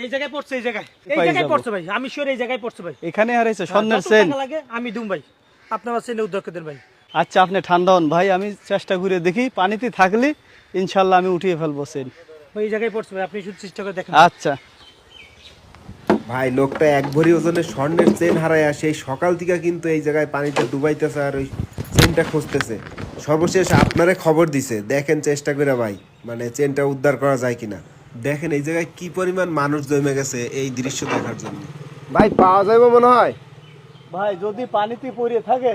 এই জায়গায় পড়ছে, এই জায়গায় পড়ছে ভাই, আমি শিওর এই জায়গায় পড়ছে ভাই। এখানে হারাইছে স্বর্ণের চেন। লাগে আমি দুম ভাই, আপনার চেনে উদ্ধার করে দেন ভাই। আচ্ছা আপনি ঠান্ডা হন ভাই, আমি চেষ্টা করে দেখি, পানিতে থাকলে ইনশাল্লাহ আমি উঠিয়ে ফেলবো চেন। ভাই এই জায়গায় পড়ছে ভাই, আপনি শুধু চেষ্টা করে দেখেন। আচ্ছা ভাই লোকটা 1 ভরি ওজনের স্বর্ণের চেন হারায় সেই সকাল থেকে কিন্তু এই জায়গায় পানিতে ডুবাইতেছে আর ওই চেনটা খুঁজতেছে। সর্বশেষ আপনারে খবর দিছে, দেখেন চেষ্টা করে ভাই, মানে চেনটা উদ্ধার করা যায় কিনা। দেখেন এই জায়গায় কি পরিমাণ মানুষ জমে গেছে এই দৃশ্য দেখার জন্য। ভাই পাওয়া যাবে মনে হয়। ভাই যদি পানিতে পড়ে থাকে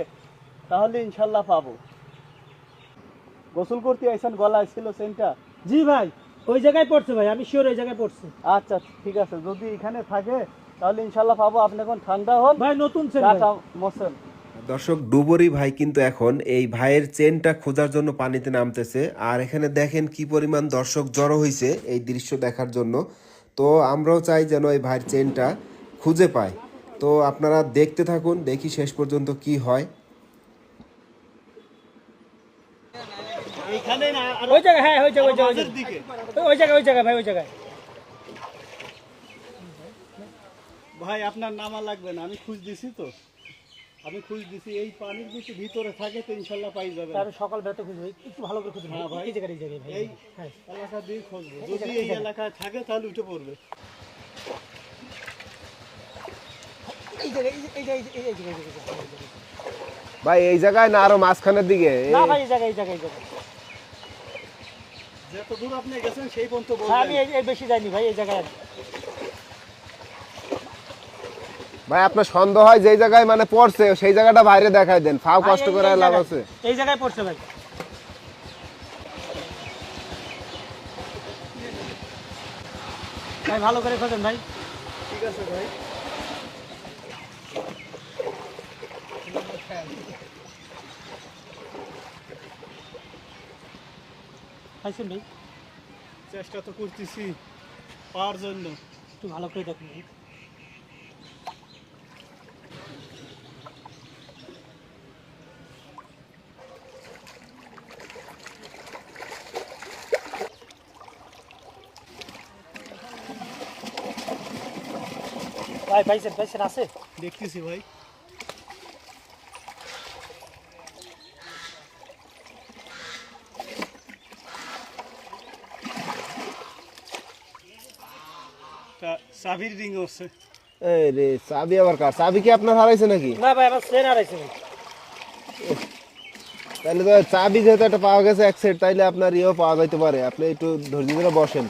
তাহলে ইনশাল্লাহ পাবো। গোসল করতে আইছেন, গলায় ছিল চেনটা? জি ভাই, ওই জায়গায় পড়ছে ভাই, আমি শিওর ওই জায়গায় পড়ছে। আচ্ছা ঠিক আছে, যদি এখানে থাকে তাহলে ইনশাল্লাহ পাবো। আপনি এখন ঠান্ডা হন ভাই, নতুন চেন টাকা মোছেন। দর্শক ডুবরি ভাই কিন্তু এখন এই ভাইয়ের চেনটা খোঁজার জন্য পানিতে নামতেছে। আর এখানে দেখেন কি পরিমাণ দর্শক জড়ো হয়েছে এই দৃশ্য দেখার জন্য। তো আমরাও চাই যেন এই ভাইয়ের চেনটা খুঁজে পায়। তো আপনারা দেখতে থাকুন, দেখি শেষ পর্যন্ত কি হয়। এইখানে না, ওই জায়গায়, হ্যাঁ ওই জায়গায়, মাঝের দিকে। ওই জায়গায় ভাই, ওই জায়গায়। ভাই আপনার নামা লাগবে না, আমি খুঁজ দিছি তো, আমি খুঁজ দিছি। এই পানির ভিতরে থাকে তো ইনশাল্লাহ পাই যাবে। তার সকাল বেলাতে খুঁজবে, একটু ভালো করে খুঁজবে। হ্যাঁ ভাই, এই জায়গায় ভাই, এই হ্যাঁ এলাকা দিয়ে খুঁজবো, যদি এই এলাকায় থাকে তাহলে উঠে পড়বে। এই জায়গায়, এই জায়গায়, এই জায়গায়। ভাই এই জায়গায় না আরো মাঝখানের দিকে? না ভাই এই জায়গায়, এই জায়গায়। যত দূর আপনি গেছেন সেই পর্যন্ত হ্যাঁ, আমি বলবেন। এই বেশি যাইনি ভাই, এই জায়গায়। ভাই আপনার সন্দেহ হয় যে জায়গায় মানে পড়ছে সেই জায়গাটা বাইরে দেখাই দেন, ফাও ভাই, কষ্ট করে এই লাভ জায়গায়, আছে। এই জায়গায় পড়ছে ভাই। ভাই ভালো করে খোঁজেন ভাই। ঠিক আছে ভাই। পাইছেন ভাই? চেষ্টা তো করতেছি পাওয়ার জন্য। একটু ভালো করে দেখুন ভাই। ভাই পাইছেন আছে? দেখতেছি ভাই। চাবির রিং আছে। এই রে চাবি আবার কার? চাবি কি আপনার হারাইছে নাকি? না ভাই, আমার চেন হারাইছে ভাই। তাহলে তো চাবি যেহেতু একটা পাওয়া গেছে এক সেট, তাইলে আপনার ইয়েও পাওয়া যাইতে পারে। আপনি একটু ধৈর্য ধরে বসেন।